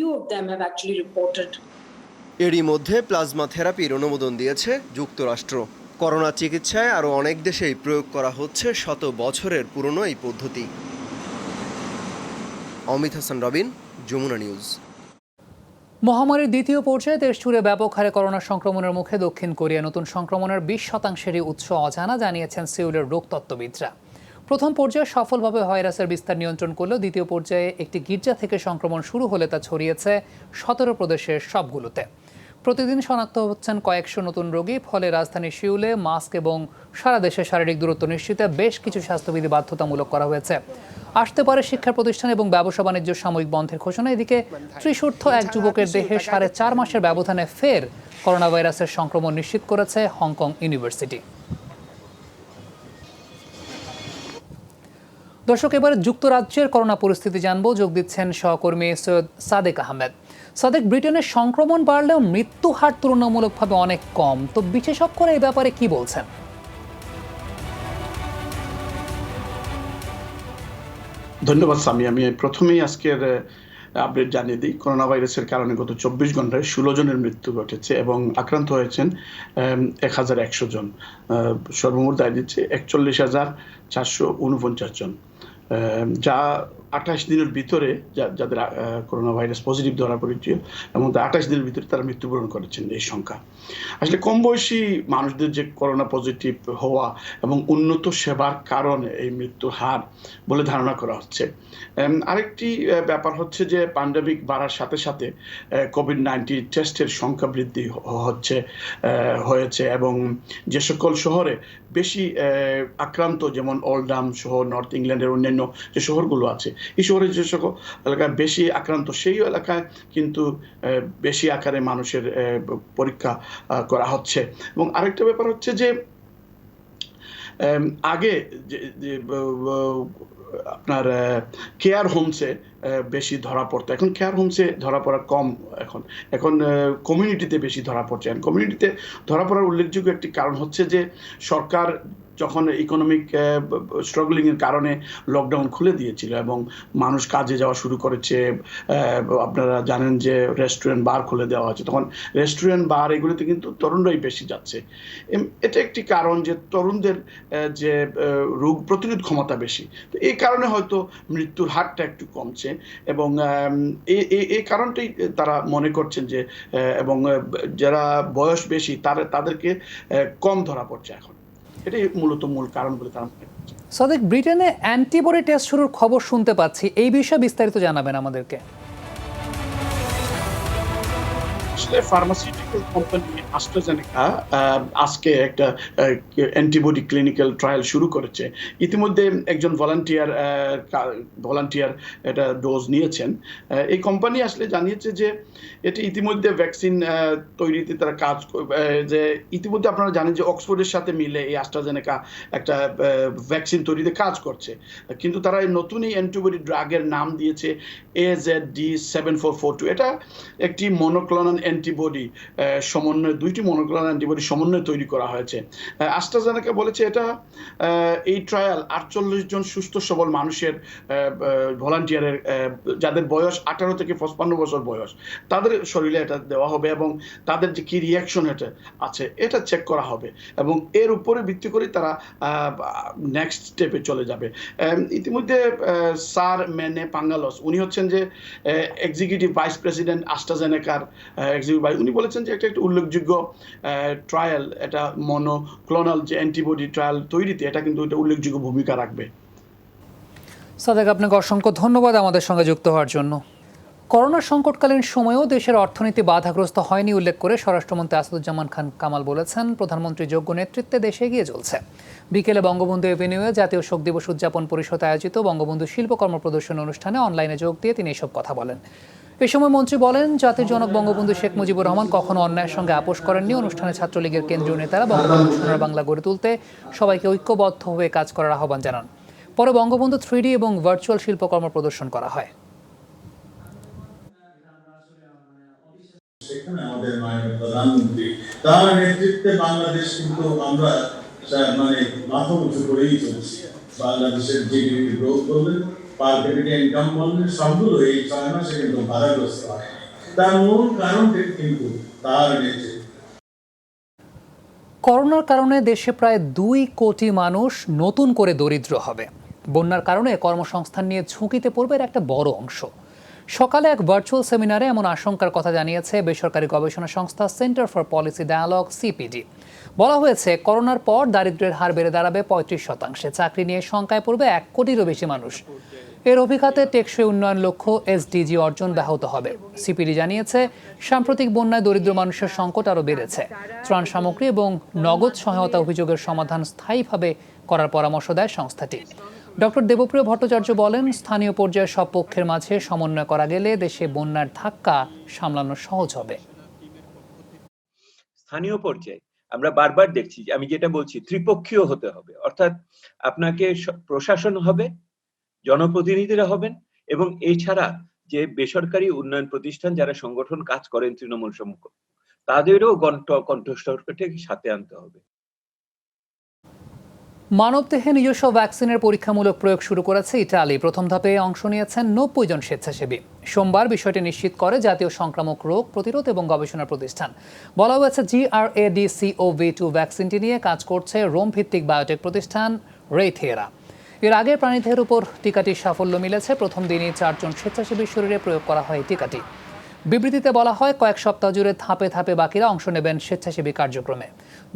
এরই মধ্যে প্লাজমা থেরাপির অনুমোদন দিয়েছে যুক্তরাষ্ট্র। করোনা চিকিৎসায় আরও অনেক দেশেই প্রয়োগ করা হচ্ছে শত বছরের পুরনো এই পদ্ধতি। অমিত হাসান রবিন, যমুনা নিউজ। মহামারীর দ্বিতীয় পর্যায়ে দেশ জুড়ে ব্যাপক হারে করোনা সংক্রমণের মুখে দক্ষিণ কোরিয়া। নতুন সংক্রমণের 20%-এরই উৎস অজানা, জানিয়েছেন সিউলের রোগতত্ত্ববিদরা। প্রথম পর্যায়ে সফলভাবে ভাইরাসের বিস্তার নিয়ন্ত্রণ করলেও দ্বিতীয় পর্যায়ে একটি গির্জা থেকে সংক্রমণ শুরু হলে তা ছড়িয়েছে 17 প্রদেশের সবগুলোতে। প্রতিদিন শনাক্ত হচ্ছেন কয়েকশো নতুন রোগী। ফলে রাজধানী সিউলে মাস্ক এবং সারা দেশে শারীরিক দূরত্ব নিশ্চিতে বেশ কিছু স্বাস্থ্যবিধি বাধ্যতামূলক করা হয়েছে। আসতে পারে শিক্ষা প্রতিষ্ঠান এবং ব্যবসা বাণিজ্য সাময়িক বন্ধের ঘোষণা। এদিকে ত্রিশূর্ধ্ব এক যুবকের দেহে 4.5 মাসের ব্যবধানে ফের করোনা ভাইরাসের সংক্রমণ নিশ্চিত করেছে হংকং ইউনিভার্সিটি। দর্শক, এবারে যুক্তরাজ্যের করোনা পরিস্থিতি জানবো। যোগ দিচ্ছেন সহকর্মী সৈয়দ সাদেক আহমেদ। সাদেক, ব্রিটেনের সংক্রমণ বাড়লেও মৃত্যু হার তুলনামূলকভাবে অনেক কম, তো বিশেষজ্ঞরা এই ব্যাপারে কি বলছেন? ধন্যবাদ সামি। আমি প্রথমেই আজকের আপডেট জানিয়ে দিই। করোনা ভাইরাসের কারণে গত 24 ঘন্টায় 16 জনের মৃত্যু ঘটেছে এবং আক্রান্ত হয়েছেন 1100 জন। সর্বমোট দায় দিচ্ছে 41,449 জন, যা 28 দিনের ভিতরে যাদের করোনা ভাইরাস পজিটিভ ধরা পড়েছিল এবং 28 দিনের ভিতরে তারা মৃত্যুবরণ করেছেন। এই সংখ্যা আসলে কম বয়সী মানুষদের যে করোনা পজিটিভ হওয়া এবং উন্নত সেবার কারণে এই মৃত্যুর হার বলে ধারণা করা হচ্ছে। আরেকটি ব্যাপার হচ্ছে যে প্যান্ডেমিক বাড়ার সাথে সাথে কোভিড-19 টেস্টের সংখ্যা বৃদ্ধি হয়েছে এবং যে সকল শহরে বেশি আক্রান্ত, যেমন ওল্ডহাম সহ নর্থ ইংল্যান্ডের অন্যান্য যে শহরগুলো আছে, এই শহরে যে সকল এলাকায় বেশি আক্রান্ত, সেই এলাকায় কিন্তু বেশি আকারে মানুষের পরীক্ষা করা হচ্ছে। এবং আরেকটা ব্যাপার হচ্ছে যে আগে যে আপনার কেয়ার হোমসে বেশি ধরা পড়তো, এখন কেয়ার হোমসে ধরা পড়া কম। এখন কমিউনিটিতে বেশি ধরা পড়ছে। কমিউনিটিতে ধরা পড়ার উল্লেখযোগ্য একটি কারণ হচ্ছে যে সরকার যখন ইকোনমিক স্ট্রাগলিংয়ের কারণে লকডাউন খুলে দিয়েছিল এবং মানুষ কাজে যাওয়া শুরু করেছে। আপনারা জানেন যে রেস্টুরেন্ট বার খুলে দেওয়া হয়েছে, তখন রেস্টুরেন্ট বার এগুলোতে কিন্তু তরুণরাই বেশি যাচ্ছে। এটা একটি কারণ যে তরুণদের যে রোগ প্রতিরোধ ক্ষমতা বেশি, তো এই কারণে হয়তো মৃত্যুর হারটা একটু কমছে এবং এই কারণটাই তারা মনে করছেন যে, এবং যারা বয়স বেশি তাদেরকে কম ধরা পড়ছে এখন। এটাই মূলত মূল কারণ বলে তারা মনে করছে। সাদেক, ব্রিটেনে অ্যান্টিবডি টেস্ট শুরুর খবর শুনতে পাচ্ছি, এই বিষয়ে বিস্তারিত জানাবেন আমাদেরকে। আসলে ফার্মাসিউটিক্যাল কোম্পানি অ্যাস্ট্রাজেনেকা আজকে একটা অ্যান্টিবডি ক্লিনিক্যাল ট্রায়াল শুরু করেছে। ইতিমধ্যে একজন ভলান্টিয়ার এটা ডোজ নিয়েছেন। এই কোম্পানি আসলে জানিয়েছে যে এটি ইতিমধ্যে ভ্যাকসিন তৈরিতে তারা কাজ, যে ইতিমধ্যে আপনারা জানেন যে অক্সফোর্ডের সাথে মিলে এই অ্যাস্ট্রাজেনেকা একটা ভ্যাকসিন তৈরিতে কাজ করছে, কিন্তু তারা এই নতুন এই অ্যান্টিবডি ড্রাগের নাম দিয়েছে AZD7442। এটা একটি মনোক্লোনাল অ্যান্টিবডি সমন্বয়, দুইটি মনোক্লোনাল অ্যান্টিবডি সমন্বয়ে তৈরি করা হয়েছে। অ্যাস্ট্রাজেনেকা বলেছে এটা এই ট্রায়াল 48 জন সুস্থ সবল মানুষের ভলান্টিয়ারের যাদের বয়স 18 থেকে 55 বছর বয়স, তাদের শরীরে এটা দেওয়া হবে এবং তাদের যে কি রিয়াকশন এটা আছে এটা চেক করা হবে এবং এর উপরে ভিত্তি করে তারা নেক্সট স্টেপে চলে যাবে। ইতিমধ্যে স্যার মেনে পাঙ্গালস, উনি হচ্ছেন যে এক্সিকিউটিভ ভাইস প্রেসিডেন্ট অ্যাস্ট্রাজেনেকার উনি বলেছেন যে এটা একটা উল্লেখযোগ্য ট্রায়াল, এটা মনোক্লোনাল যে অ্যান্টিবডি ট্রায়াল তৈরিতে এটা কিন্তু এটা উল্লেখযোগ্য ভূমিকা রাখবে। সাদেক, আপনাকে অসংখ্য ধন্যবাদ আমাদের সঙ্গে যুক্ত হওয়ার জন্য। করোনা সংকটকালীন সময়েও দেশের অর্থনীতি বাধাগ্রস্ত হয়নি উল্লেখ করে স্বরাষ্ট্রমন্ত্রী আসাদুজ্জামান খান কামাল বলেছেন, প্রধানমন্ত্রীর যোগ্য নেতৃত্বে দেশে এগিয়ে চলছে। বিকেলে বঙ্গবন্ধু এভিনিউয়ে জাতীয় শোক দিবস উদযাপন পরিষদ আয়োজিত বঙ্গবন্ধু শিল্পকর্ম প্রদর্শনী অনুষ্ঠানে অনলাইনে যোগ দিয়ে তিনি এসব কথা বলেন। এ সময় মন্ত্রী বলেন, জাতির জনক বঙ্গবন্ধু শেখ মুজিবুর রহমান কখনো অন্যায়ের সঙ্গে আপোষ করেননি। অনুষ্ঠানে ছাত্রলীগের কেন্দ্রীয় নেতারা বঙ্গবন্ধু সোনার বাংলা গড়ে তুলতে সবাইকে ঐক্যবদ্ধ হয়ে কাজ করার আহ্বান জানান। পরে বঙ্গবন্ধু 3D এবং ভার্চুয়াল শিল্পকর্ম প্রদর্শন করা হয়। সেখানে আমাদের মাননীয় প্রধানমন্ত্রী তার নেতৃত্বে বাংলাদেশ কিন্তু আমরা মাথা উঁচু করেই চলছি। বাংলাদেশের জিডিপি গ্রোথ করলেন, পার ক্যাপিটা ইনকাম বললেন, সবগুলো এই 6 মাসে কিন্তু বাধাগ্রস্ত হয়। তার মূল কারণটি কিন্তু তার নেতৃত্ব। করোনার কারণে দেশে প্রায় 2 কোটি মানুষ নতুন করে দরিদ্র হবে। বন্যার কারণে কর্মসংস্থান নিয়ে ঝুঁকিতে পড়বে একটা বড় অংশ। সকালে এক ভার্চুয়াল সেমিনারে এমন আশঙ্কার কথা জানিয়েছে বেসরকারি গবেষণা সংস্থা Centre for Policy Dialogue CPD। বলা হয়েছে, করোনার পর দারিদ্র্যের হার বেড়ে দাঁড়াবে 35%। চাকরি নিয়ে শঙ্কায় পড়বে 1 কোটিরও বেশি মানুষ। এর অভিঘাতে টেকসই উন্নয়ন লক্ষ্য SDG অর্জন ব্যাহত হবে। CPD জানিয়েছে, সাম্প্রতিক বন্যায় দরিদ্র মানুষের সংকট আরও বেড়েছে। ত্রাণ সামগ্রী এবং নগদ সহায়তা অভিযোগের সমাধান স্থায়ীভাবে করার পরামর্শ দেয় সংস্থাটি। ডক্টর দেবপ্রিয় ভট্টাচার্য বলেন, স্থানীয় পর্যায়ে সব পক্ষের মাঝে সমন্বয় করা গেলে দেশে বন্যার ধাক্কা সামলানো সহজ হবে। স্থানীয় পর্যায়ে আমরা বারবার দেখছি, আমি যেটা বলছি, ত্রিপক্ষীয় হতে হবে। অর্থাৎ আপনাকে প্রশাসন হবে, জনপ্রতিনিধিরা হবেন এবং এছাড়া যে বেসরকারি উন্নয়ন প্রতিষ্ঠান যারা সংগঠন কাজ করেন তৃণমূল সম্মুখ, তাদেরও কণ্ঠস্বরকে সাথে আনতে হবে। মানবদেহে নিজস্ব ভ্যাকসিনের পরীক্ষামূলক প্রয়োগ শুরু করেছে ইতালি। প্রথম ধাপে অংশ নিয়েছেন 90 জন স্বেচ্ছাসেবী। সোমবার বিষয়টি নিশ্চিত করে জাতীয় সংক্রামক রোগ প্রতিরোধ এবং গবেষণা প্রতিষ্ঠান। বলা হয়েছে, GRADCOV2 ভ্যাকসিনটি নিয়ে কাজ করছে রোম ভিত্তিক বায়োটেক প্রতিষ্ঠান রেইথেরা। এর আগে প্রাণীদের উপর টিকাটির সাফল্য মিলেছে। প্রথম দিনই 4 জন স্বেচ্ছাসেবীর শরীরে প্রয়োগ করা হয় টিকাটি। বিবৃতিতে বলা হয়, কয়েক সপ্তাহ জুড়ে ধাপে ধাপে বাকিরা অংশ নেবেন স্বেচ্ছাসেবী কার্যক্রমে।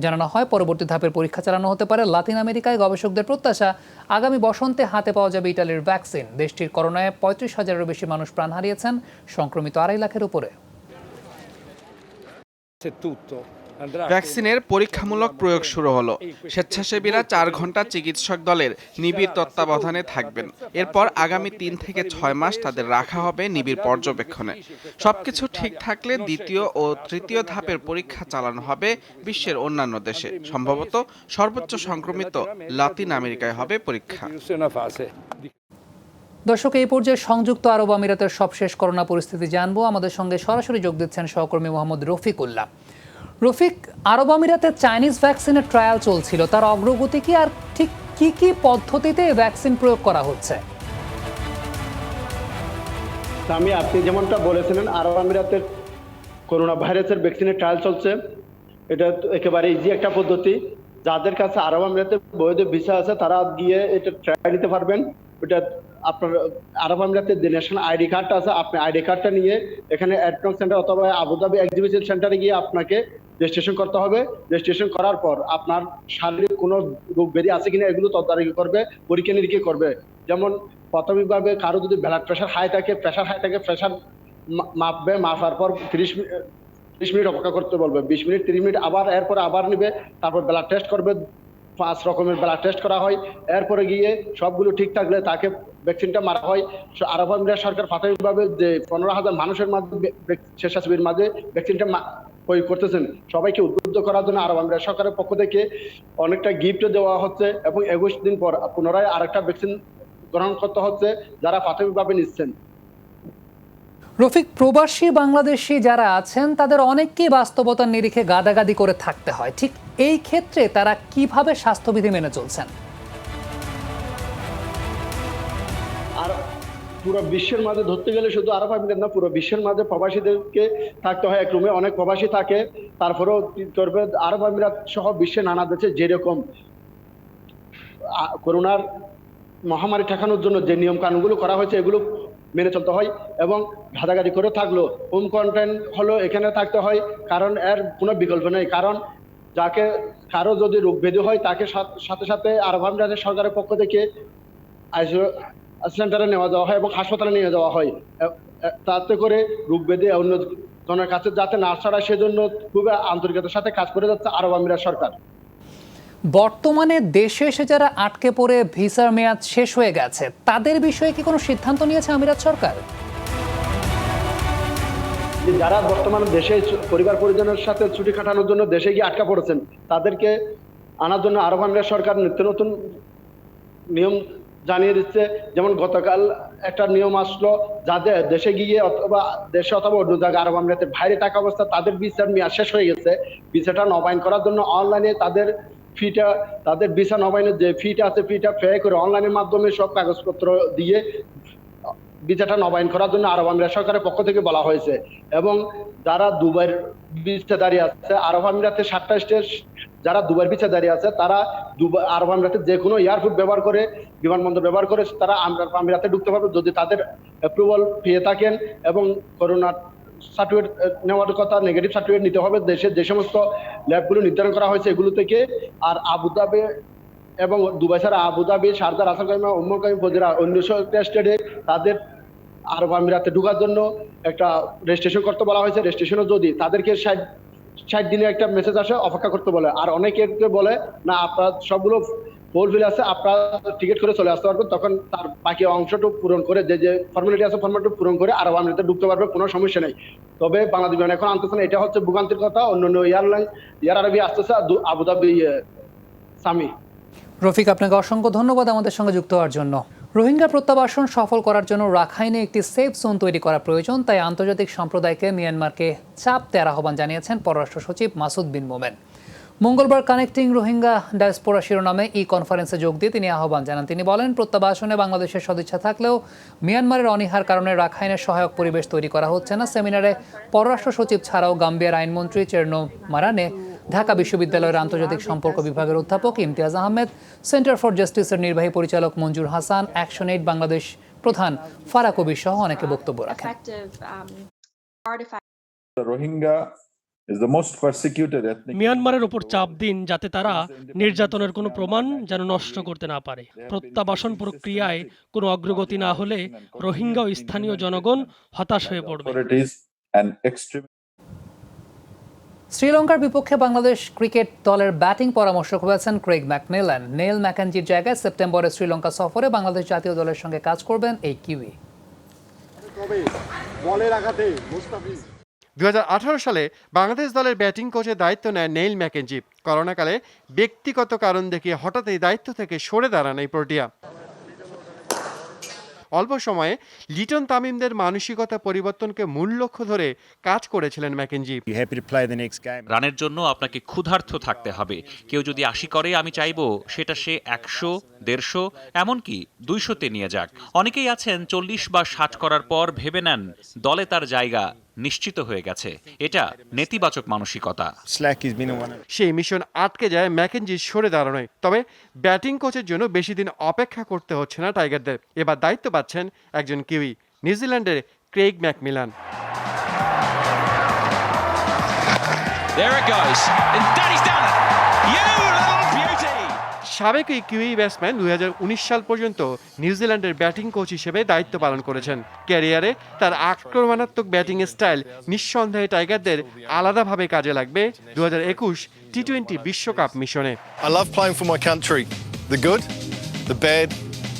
জানানো হয়, পরবর্তী ধাপের পরীক্ষা চালানো হতে পারে লাতিন আমেরিকায়। গবেষকদের প্রত্যাশা, আগামী বসন্তে হাতে পাওয়া যাবে ইটালির ভ্যাকসিন। দেশটির করোনায় 35,000-এরও বেশি মানুষ প্রাণ হারিয়েছেন, সংক্রমিত 2.5 লাখের উপরে। ভ্যাকসিনের পরীক্ষামূলক প্রয়োগ শুরু হলো। স্বেচ্ছাসেবীরা 4 ঘন্টা চিকিৎসক দলের নিবিড় তত্ত্বাবধানে থাকবেন। এরপর আগামী 3 থেকে 6 মাস তাদের রাখা হবে নিবিড় পর্যবেক্ষণে। সবকিছু ঠিক থাকলে দ্বিতীয় ও তৃতীয় ধাপের পরীক্ষা চালানো হবে বিশ্বের অন্যান্য দেশে। সম্ভবত সর্বোচ্চ সংক্রমিত লাতিন আমেরিকায় হবে পরীক্ষা। দর্শক, এই পর্যায়ে সংযুক্ত আরব আমিরাতের সবশেষ করোনা পরিস্থিতি জানবো। আমাদের সঙ্গে সরাসরি যোগ দিচ্ছেন সহকর্মী মোহাম্মদ রফিকুল্লাহ। রফিক, আরব আমিরাতে চাইনিজ ভ্যাকসিনের ট্রায়াল চলছিল, তার অগ্রগতি কি, আর ঠিক কি কি পদ্ধতিতে ভ্যাকসিন প্রয়োগ করা হচ্ছে? আপনি যেমনটা বলেছিলেন, আরব আমিরাতের করোনা ভাইরাসের ভ্যাকসিনের ট্রায়াল চলছে। এটা একেবারে ইজি একটা পদ্ধতি। যাদের কাছে আরব আমিরাতের বৈধ ভিসা আছে তারা গিয়ে এটা ট্রায়াল নিতে পারবেন। এটা আপনার আরব আমিরাতের যে ন্যাশনাল আইডি কার্ডটা আছে, আপনি আইডি কার্ডটা নিয়ে এখানে অ্যাডনক সেন্টার অথবা আবুধাবি এক্সিবিশন সেন্টারে গিয়ে আপনাকে রেজিস্ট্রেশন করতে হবে। রেজিস্ট্রেশন করার পর আপনার শারীরিক কোনো রোগ ব্যাধি আছে কিনা এগুলো তদারকি করবে, পরীক্ষা নিরীক্ষা করবে। যেমন প্রাথমিকভাবে কারো যদি ব্লাড প্রেশার হাই থাকে, প্রেশার মাপবে, মাপার পর 30 মিনিট অপেক্ষা করতে বলবে, 20 মিনিট 30 মিনিট এরপর আবার নেবে, তারপর ব্লাড টেস্ট করবে। 5 রকমের ব্লাড টেস্ট করা হয়। এরপরে গিয়ে সবগুলো ঠিক থাকলে তাকে ভ্যাকসিনটা মারা হয়। আরব আমিরাত সরকার প্রাথমিকভাবে যে 15,000 মানুষের মাঝে স্বেচ্ছাসেবীর মাঝে ভ্যাকসিনটা প্রয়োগ করতেছেন। সবাইকে উদ্বুদ্ধ করার জন্য আরব আমিরাত সরকারের পক্ষ থেকে অনেকটা গিফট দেওয়া হচ্ছে এবং 21 দিন পর পুনরায় আরেকটা ভ্যাকসিন গ্রহণ করতে হচ্ছে যারা প্রাথমিকভাবে নিচ্ছেন। রফিক, প্রবাসী বাংলাদেশি যারা আছেন তাদের অনেককেই বাস্তবতার নিরিখে গাদাগাদি করে থাকতে হয়। ঠিক এই ক্ষেত্রে তারা কিভাবে স্বাস্থ্যবিধি মেনে চলছেন? আর পুরো বিশ্বের মাঝে ধরতে গেলে শুধু আরব আমিরাত না, পুরো বিশ্বের মাঝে প্রবাসীদেরকে থাকতে হয় এক রুমে। অনেক প্রবাসী থাকে, তারপরেও করবে আরব আমিরাত সহ বিশ্বের নানা দেশে যেরকম করোনার মহামারী ঠেকানোর জন্য যে নিয়ম কানুনগুলো করা হয়েছে এগুলো মেনে চলতে হয় এবং গাদাগাদি করে থাকলো হোম কোয়ারেন্টাইন হলো এখানে থাকতে হয়, কারণ এর কোনো বিকল্প নেই। কারণ কারো যদি রোগ ব্যাধি হয় তাকে সাথে সাথে আরব আমিরাতের সরকারের পক্ষ থেকে সেন্টারে নেওয়া যাওয়া হয় এবং হাসপাতালে নিয়ে যাওয়া হয়, তাতে করে রোগ ব্যাধি অন্য জনের কাছে যাতে না ছড়ায় সেজন্য খুবই আন্তরিকতার সাথে কাজ করে যাচ্ছে আরব আমিরাত সরকার। বর্তমানে দেশে এসে যারা আটকে পড়ে ভিসার মেয়াদ শেষ হয়ে গেছে তাদের বিষয়ে কি কোনো সিদ্ধান্ত নিয়েছে আমিরাত সরকার? যারা বর্তমানে দেশে পরিবার পরিজনের সাথে ছুটি কাটানোর জন্য দেশে গিয়ে আটকা পড়েছেন তাদেরকে আনার জন্য আরব আমিরাত সরকার নিত্য নতুন নিয়ম জানিয়ে দিচ্ছে। যেমন গতকাল একটা নিয়ম আসলো, যাদের দেশে গিয়ে অথবা অন্য জায়গায় আরব আমিরাতের বাইরে থাকা অবস্থা তাদের ভিসার মেয়াদ শেষ হয়ে গেছে, ভিসাটা নবায়ন করার জন্য অনলাইনে তাদের ভিসা নবায়নের যে ফিটা আছে ফিটা পে করে অনলাইনের মাধ্যমে সব কাগজপত্র দিয়ে ভিসাটা নবায়ন করার জন্য আরব আমিরাত সরকারের পক্ষ থেকে বলা হয়েছে। এবং যারা দুবাইয়ের ভিসা দাঁড়িয়ে আছে, আরব আমিরাতের 7টা স্টেট যারা দুবাইয়ের ভিসা দাঁড়িয়ে আছে তারা আরব আমিরাতের যে কোনো এয়ারপোর্ট ব্যবহার করে, বিমানবন্দর ব্যবহার করে তারা আমিরাতে ঢুকতে পারবে যদি তাদের অ্যাপ্রুভাল পেয়ে থাকেন এবং করোনা সার্টিফিকেট নেওয়ার কথা, নেগেটিভ সার্টিফিকেট নিতে হবে। দেশের যে সমস্ত ল্যাবগুলো নির্ধারণ করা হয়েছে এগুলো থেকে। আর আবুধাবি এবং দুবাই ছাড়া আবুধাবি, শারজা, রাসেল খাইমা, উম্মুল কাইম, ফজিরা, অন্য স্টেটে তাদের আরব আমিরাতে ঢোকার জন্য একটা রেজিস্ট্রেশন করতে বলা হয়েছে। রেজিস্ট্রেশনও যদি তাদেরকে 60 দিনে একটা মেসেজ আসে অপেক্ষা করতে বলে। আর অনেকে বলে না আপনার সবগুলো ফুলফিল আছে, আপনারা টিকিট করে চলে আসতে পারবেন, তখন তার বাকি অংশটুকু পূরণ করে যে ফর্মালিটি আছে ফর্মালিটি পূরণ করে আরব আমিরাতে ঢুকতে পারবে, কোনো সমস্যা নেই। তবে বাংলাদেশ বিমান এখন আনতেছেন, এটা হচ্ছে ভোগান্তির কথা। অন্যান্য এয়ার আরবি আসতেছে আবুধাবি, সামি। রফিক, আপনাকে অসংখ্য ধন্যবাদ আমাদের সঙ্গে যুক্ত হওয়ার জন্য। রোহিঙ্গা প্রত্যাবাসন সফল করার জন্য রাখাইনে একটি সেফ জোন তৈরি করা প্রয়োজন, তাই আন্তর্জাতিক সম্প্রদায়কে মিয়ানমারকে চাপ দেওয়ার আহ্বান জানিয়েছেন পররাষ্ট্র সচিব মাসুদ বিন মোমেন। মঙ্গলবার কানেক্টিং রোহিঙ্গা ডায়াসপোরা শিরোনামে কনফারেন্সে যোগ দিয়ে তিনি আহ্বান জানান। তিনি বলেন, প্রত্যাবাসনে বাংলাদেশের সদিচ্ছা থাকলেও মিয়ানমারের অনীহার কারণে রাখাইনের সহায়ক পরিবেশ তৈরি করা হচ্ছে না। সেমিনারে পররাষ্ট্র সচিব ছাড়াও গাম্বিয়ার আইনমন্ত্রী চেরনো মারানে, ঢাকা বিশ্ববিদ্যালয়ের আন্তর্জাতিক সম্পর্ক বিভাগের অধ্যাপক ইমতিয়াজ আহমেদ, সেন্টার ফর জাস্টিসের নির্বাহী পরিচালক মঞ্জুর হাসান, অ্যাকশন এইড বাংলাদেশ প্রধান ফারা কবির সহ অনেকে বক্তব্য রাখেন। মিয়ানমারের উপর চাপ দিন যাতে তারা নির্যাতনের কোনো প্রমাণ যেন নষ্ট করতে না পারে। প্রত্যাবাসন প্রক্রিয়ায় কোনো অগ্রগতি না হলে রোহিঙ্গা ও স্থানীয় জনগণ হতাশ হয়ে পড়বে। শ্রীলঙ্কার বিপক্ষে বাংলাদেশ ক্রিকেট দলের ব্যাটিং পরামর্শক হয়েছেন ক্রেগ ম্যাকমিলান। নেল ম্যাকেনজির জায়গায় সেপ্টেম্বরে শ্রীলঙ্কা সফরে বাংলাদেশ জাতীয় দলের সঙ্গে কাজ করবেন এই কিউই। 2018 সালে বাংলাদেশ দলের ব্যাটিং কোচের দায়িত্ব নেয় নেইল ম্যাকেনজি। করোনাকালে ব্যক্তিগত কারণ দেখিয়ে হঠাৎ এই দায়িত্ব থেকে সরে দাঁড়ান এই প্রোটিয়া। অল্প সময়ে লিটন তামিমদের মানসিকতা পরিবর্তনকে মূল লক্ষ্য ধরে কাজ করেছিলেন ম্যাকেনজি। রানের জন্য আপনাকে ক্ষুধার্ত থাকতে হবে। কেউ যদি 80 করে, আমি চাইবো সেটা সে 100, 150, এমনকি 200-তে নিয়ে যাক। অনেকেই আছেন 40 বা 60 করার পর ভেবে নেন দলে তার জায়গা নিশ্চিত হয়ে গেছে। এটা নেতিবাচক মানসিকতা। সেই মিশন আটকে যায় ম্যাকেনজির সরে দাঁড়ানোয়। তবে ব্যাটিং কোচের জন্য বেশি দিন অপেক্ষা করতে হচ্ছে না টাইগারদের। এবার দায়িত্ব পাচ্ছেন একজন কিউই, নিউজিল্যান্ডের Craig McMillan. There it goes. And Danny's done it. You little beauty. সাবেক এই কিউই ব্যাটসম্যান 2019 সাল পর্যন্ত নিউজিল্যান্ডের ব্যাটিং কোচ হিসেবে দায়িত্ব পালন করেছেন। ক্যারিয়ারে তার আক্রমণাত্মক ব্যাটিং স্টাইল নিঃসন্দেহে টাইগারদের আলাদাভাবে কাজে লাগবে 2021 টি-20 বিশ্বকাপ মিশনে। I love playing for my country. The good, the bad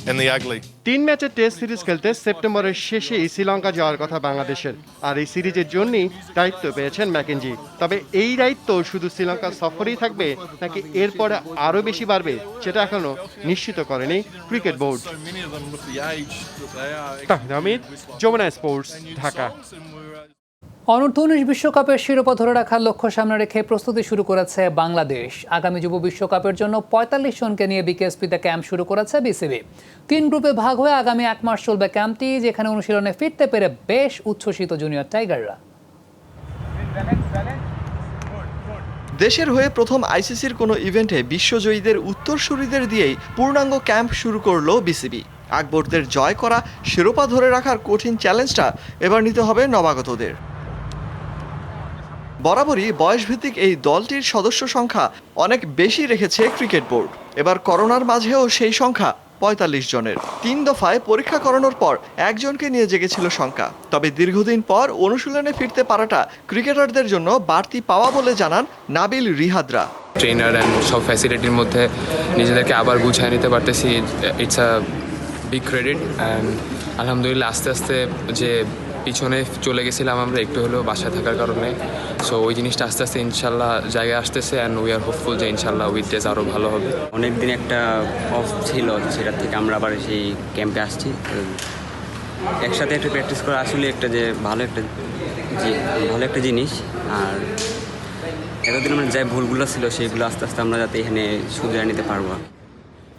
and the ugly. 3 ম্যাচের টেস্ট সিরিজ খেলতে সেপ্টেম্বরের শেষেই শ্রীলঙ্কা যাওয়ার কথা বাংলাদেশের। আর এই সিরিজের জন্যই দায়িত্ব পেয়েছেন ম্যাকেঞ্জি। তবে এই দায়িত্ব শুধু শ্রীলঙ্কা সফরেই থাকবে নাকি এরপরে আরও বেশি বাড়বে সেটা এখনো নিশ্চিত করেনি ক্রিকেট বোর্ড। তাহিদ আহমেদ, যমুনা স্পোর্টস, ঢাকা। অনূর্ধ্ব-19 বিশ্বকাপের শিরোপা ধরে রাখার লক্ষ্য সামনে রেখে প্রস্তুতি শুরু করেছে বাংলাদেশ। আগামী যুব বিশ্বকাপের জন্য 45 জনকে নিয়ে বিকেএসপিতে ক্যাম্প শুরু করেছে বিসিবি। 3 গ্রুপে ভাগ হয়ে আগামী 1 মাস চলবে ক্যাম্পটি, যেখানে অনুশীলনে ফিরতে পেরে বেশ উচ্ছ্বসিত জুনিয়র টাইগাররা। দেশের হয়ে প্রথম আইসিসির কোনো ইভেন্টে বিশ্বজয়ীদের উত্তরসূরিদের দিয়েই পূর্ণাঙ্গ ক্যাম্প শুরু করলো বিসিবি। আকবরদের জয় করা শিরোপা ধরে রাখার কঠিন চ্যালেঞ্জটা এবার নিতে হবে নবাগতদের। বরাবরই বয়সভিত্তিক এই দলটির সদস্য সংখ্যা অনেক বেশি রেখেছে ক্রিকেট বোর্ড। এবার করোনার মাঝেও সেই সংখ্যা 45 জনের। 3 দফায় পরীক্ষা করানোর পর একজনকে নিয়ে জেগেছিল শঙ্কা। তবে দীর্ঘদিন পর অনুশীলনে ফিরতে পারাটা ক্রিকেটারদের জন্য বাড়তি পাওয়া বলে জানান নাবিল রিহাদরা। ট্রেনার অ্যান্ড সব ফ্যাসিলিটির মধ্যে নিজেদেরকে আবার গুছিয়ে নিতে পারতেছি, it's a big credit. And আলহামদুলিল্লাহ আস্তে আস্তে যে পিছনে চলে গেছিলাম আমরা একটু হলেও বাসায় থাকার কারণে, সো ওই জিনিসটা আস্তে আস্তে ইনশাল্লাহ জায়গায় আসতেছে অ্যান্ড উই আর হোপফুল যে ইনশাল্লাহ উইথ ডেজ আরও ভালো হবে। অনেকদিন একটা অফ ছিল, সেটার থেকে আমরা আবার সেই ক্যাম্পে আসছি। একসাথে একটা প্র্যাকটিস করা আসলে একটা যে ভালো একটা জিনিস। আর এতদিন আমরা যে ভুলগুলো ছিল সেইগুলো আস্তে আস্তে আমরা যাতে এখানে শুধরে নিতে পারবো।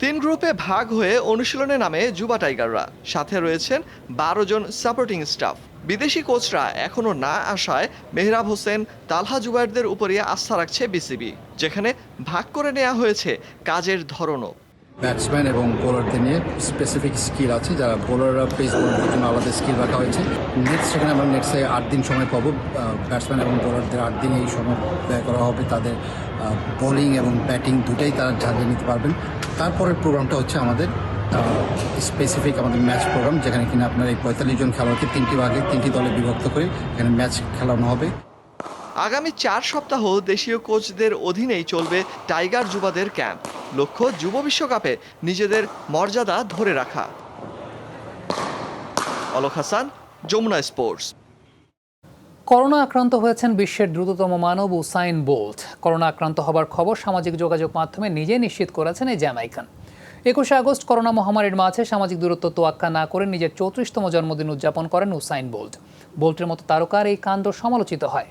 3 গ্রুপে ভাগ হয়ে অনুশীলনে নামে যুবা টাইগাররা। সাথে রয়েছেন 12 জন সাপোর্টিং স্টাফ। বিদেশি কোচরা এখনো না আসায় মেহরাব হোসেন, তালহা জুবায়েরদের উপরই আস্থা রাখছে বিসিবি, যেখানে ভাগ করে নেওয়া হয়েছে কাজের ধরনও। ব্যাটসম্যান এবং বোলারদের নিয়ে স্পেসিফিক স্কিল আছে, যারা বোলাররা পেস বোলারদের জন্য আলাদা স্কিল রাখা হয়েছে। নেক্সট সেখানে আমরা নেক্সটে 8 দিন সময় পাবো। ব্যাটসম্যান এবং বোলারদের 8 দিন এই সময় ব্যয় করা হবে। তাদের বোলিং এবং ব্যাটিং দুটাই তারা ঝালিয়ে নিতে পারবেন। তারপরের প্রোগ্রামটা হচ্ছে আমাদের স্পেসিফিক আমাদের ম্যাচ প্রোগ্রাম, যেখানে কিনা আপনার এই 45 জন খেলোয়াড়কে 3টি ভাগে 3টি দলে বিভক্ত করে এখানে ম্যাচ খেলানো হবে। আগামী 4 সপ্তাহ দেশীয় কোচদের অধীনেই চলবে টাইগার যুবাদের ক্যাম্প। লক্ষ্য যুব বিশ্বকাপে নিজেদের মর্যাদা ধরে রাখা। অলক হাসান, যমুনা স্পোর্টস। করোনা আক্রান্ত হয়েছেন বিশ্বের দ্রুততম মানব উসাইন বোল্ট। করোনা আক্রান্ত হবার খবর সামাজিক যোগাযোগ মাধ্যমে নিজে নিশ্চিত করেছেন এই জ্যামাইকান। 21 আগস্ট করোনা মহামারীর মাঝে সামাজিক দূরত্ব তোয়াক্কা না করে নিজের 34তম জন্মদিন উদযাপন করেন উসাইন বোল্ট। বোল্টের মতো তারকার এই কাণ্ড সমালোচিত হয়,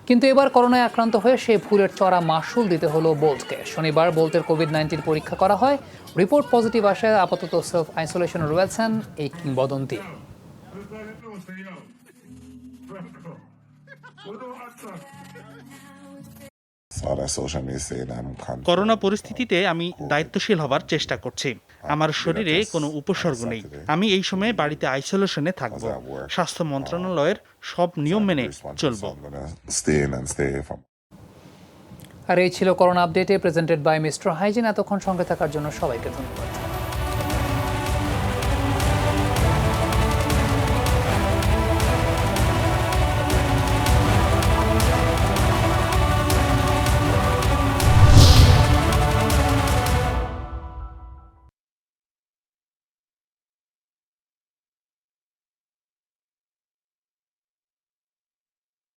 কিন্তু এবার করোনায় আক্রান্ত হয়ে সেই ভুলের চড়া মাশুল দিতে হলো বোল্টকে। শনিবার বোল্টের কোভিড-19 পরীক্ষা করা হয়, রিপোর্ট পজিটিভ আসায় আপাতত সেলফ আইসোলেশনে রয়েছেন এই কিংবদন্তি। করোনা পরিস্থিতিতে আমি দায়িত্বশীল হবার চেষ্টা করছি। আমার শরীরে কোনো উপসর্গ নেই। আমি এই সময়ে বাড়িতে আইসোলেশনে থাকব। স্বাস্থ্য মন্ত্রণালয়ের সব নিয়ম মেনে চলব। আর এই ছিল করোনা আপডেটে প্রেজেন্টেড বাই মিস্টার হাইজিন। এতক্ষণ সঙ্গে থাকার জন্য সবাইকে ধন্যবাদ।